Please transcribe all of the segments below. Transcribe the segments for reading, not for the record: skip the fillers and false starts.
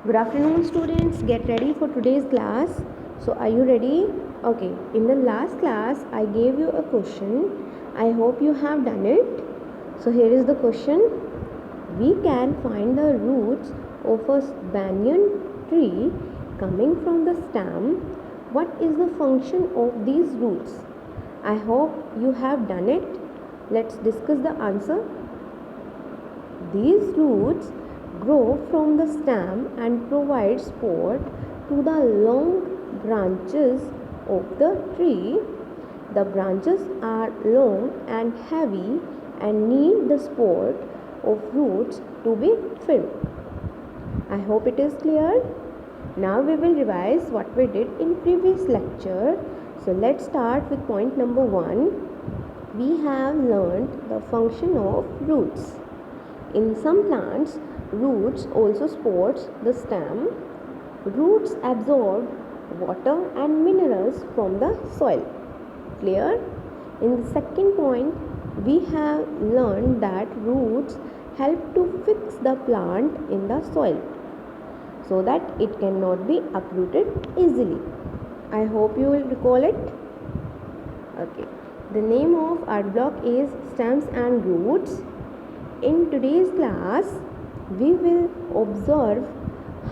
Good afternoon, students. Get ready for today's class. So, are you ready? Okay. In the last class, I gave you a question. I hope you have done it. So, here is the question. We can find the roots of a banyan tree coming from the stem. What is the function of these roots? I hope you have done it. Let's discuss the answer. These roots grow from the stem and provide support to the long branches of the tree. The branches are long and heavy and need the support of roots to be firm. I hope it is clear. Now we will revise what we did in previous lecture. So let's start with point number 1. We have learned the function of roots. In some plants, roots also supports the stem. Roots absorb water and minerals from the soil. Clear? In the second point, we have learned that roots help to fix the plant in the soil so that it cannot be uprooted easily. I hope you will recall it. Okay. The name of art block is stems and roots. In today's class, we will observe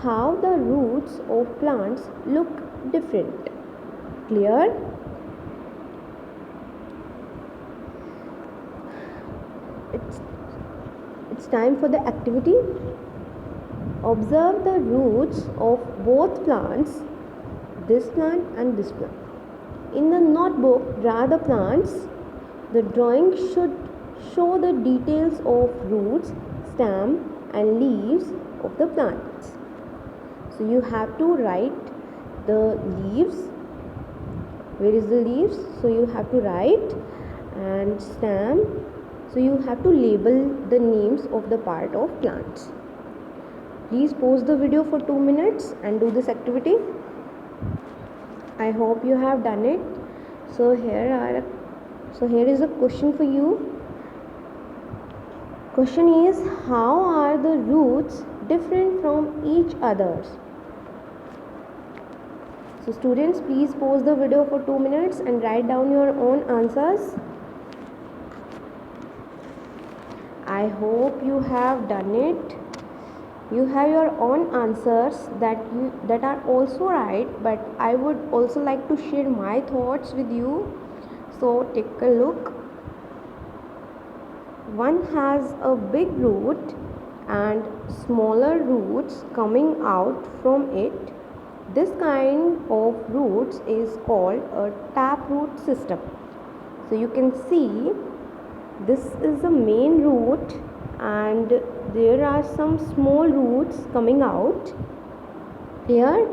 how the roots of plants look different. Clear? It's time for the activity. Observe the roots of both plants, this plant and this plant. In the notebook, draw the plants. The drawing should show the details of roots, stem and leaves of the plants. So you have to write the leaves. Where is the leaves? So you have to write, and stem. So you have to label the names of the part of plants. Please pause the video for 2 minutes and do this activity. I hope you have done it. So here is a question for you. Question is, how are the roots different from each others? So students, please pause the video for 2 minutes and write down your own answers. I hope you have done it. You have your own answers that are also right, but I would also like to share my thoughts with you. So take a look. One has a big root and smaller roots coming out from it. This kind of roots is called a taproot system. So you can see this is the main root and there are some small roots coming out here.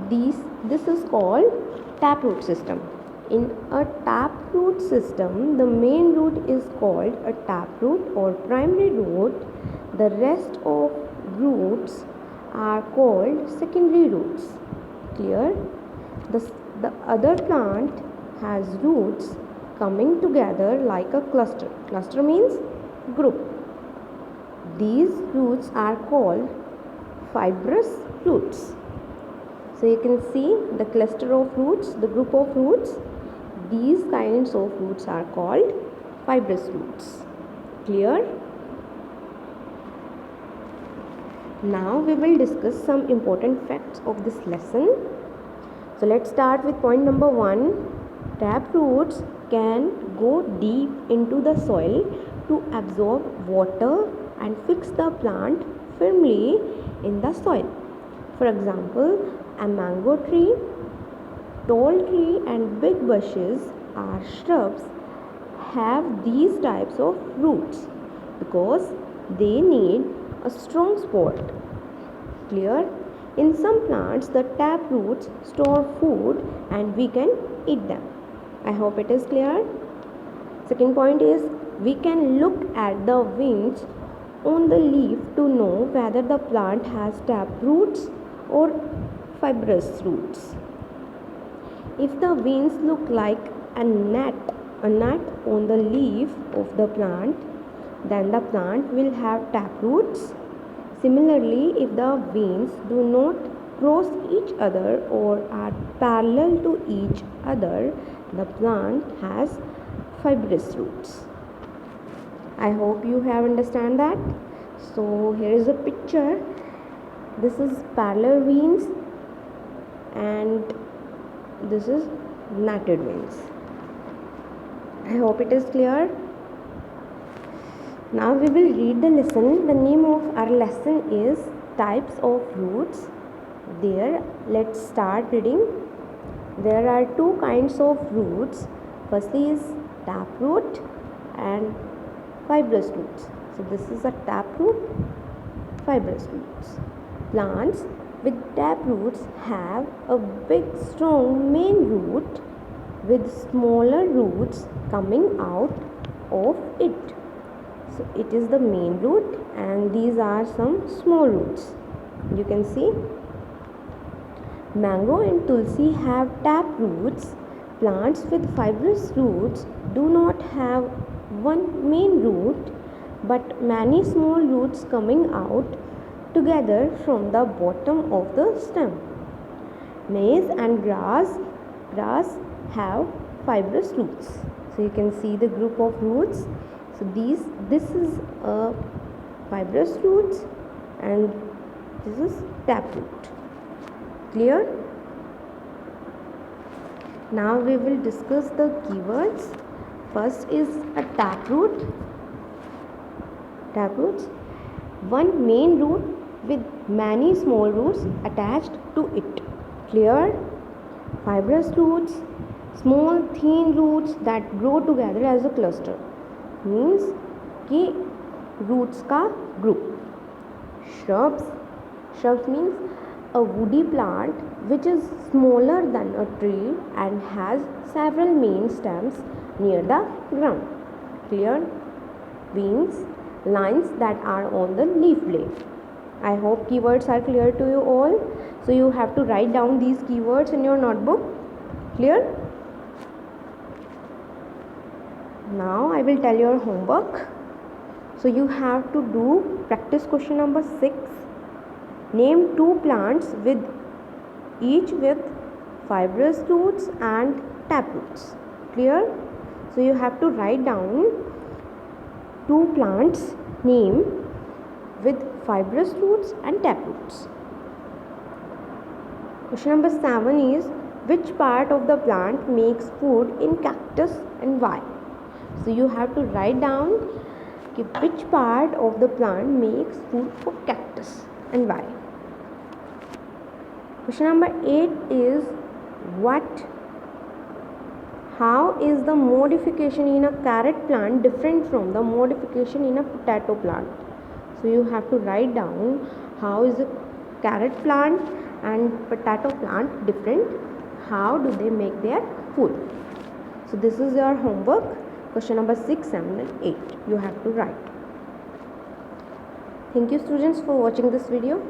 This is called taproot system. In a taproot system, the main root is called a taproot or primary root. The rest of roots are called secondary roots. Clear? The other plant has roots coming together like a cluster. Cluster means group. These roots are called fibrous roots. So you can see the cluster of roots, the group of roots. These kinds of roots are called fibrous roots. Clear? Now we will discuss some important facts of this lesson. So let's start with point number 1. Taproots can go deep into the soil to absorb water and fix the plant firmly in the soil. For example, a mango tree, tall tree and big bushes or shrubs have these types of roots because they need a strong support. Clear? In some plants, the tap roots store food and we can eat them. I hope it is clear. Second point is, we can look at the veins on the leaf to know whether the plant has tap roots or fibrous roots. If the veins look like a nut on the leaf of the plant, then the plant will have tap roots. Similarly, if the veins do not cross each other or are parallel to each other, the plant has fibrous roots. I hope you have understand that. So here is a picture. This is parallel veins and this is knotted veins. I hope it is clear. Now we will read the lesson. The name of our lesson is types of roots. There, let's start reading. There are two kinds of roots. Firstly is taproot and fibrous roots. So this is a taproot, fibrous roots. Plants with taproots have a big strong main root with smaller roots coming out of it. So it is the main root and these are some small roots. You can see mango and tulsi have tap roots. Plants with fibrous roots do not have one main root but many small roots coming out together from the bottom of the stem. Maize and grass have fibrous roots. So you can see the group of roots. So this is a fibrous roots and this is taproot. Clear? Now we will discuss the keywords. First is a taproot. Taproots. One main root with many small roots attached to it. Clear? Fibrous roots. Small thin roots that grow together as a cluster. Means कि roots का group. Shrubs. Shrubs means a woody plant which is smaller than a tree and has several main stems near the ground. Clear? Veins. Lines that are on the leaf blade. I hope keywords are clear to you all. So you have to write down these keywords in your notebook. Clear? Now I will tell your homework. So you have to do practice question number 6. Name two plants with each with fibrous roots and taproots. Clear? So you have to write down two plants name with fibrous roots and taproots. Question number 7 is which part of the plant makes food in cactus and why? So you have to write down which part of the plant makes food for cactus and why. Question number 8 is how is the modification in a carrot plant different from the modification in a potato plant? So you have to write down how is a carrot plant and potato plant different, how do they make their food. So this is your homework. Question number 6, 7 and 8 you have to write. Thank you students for watching this video.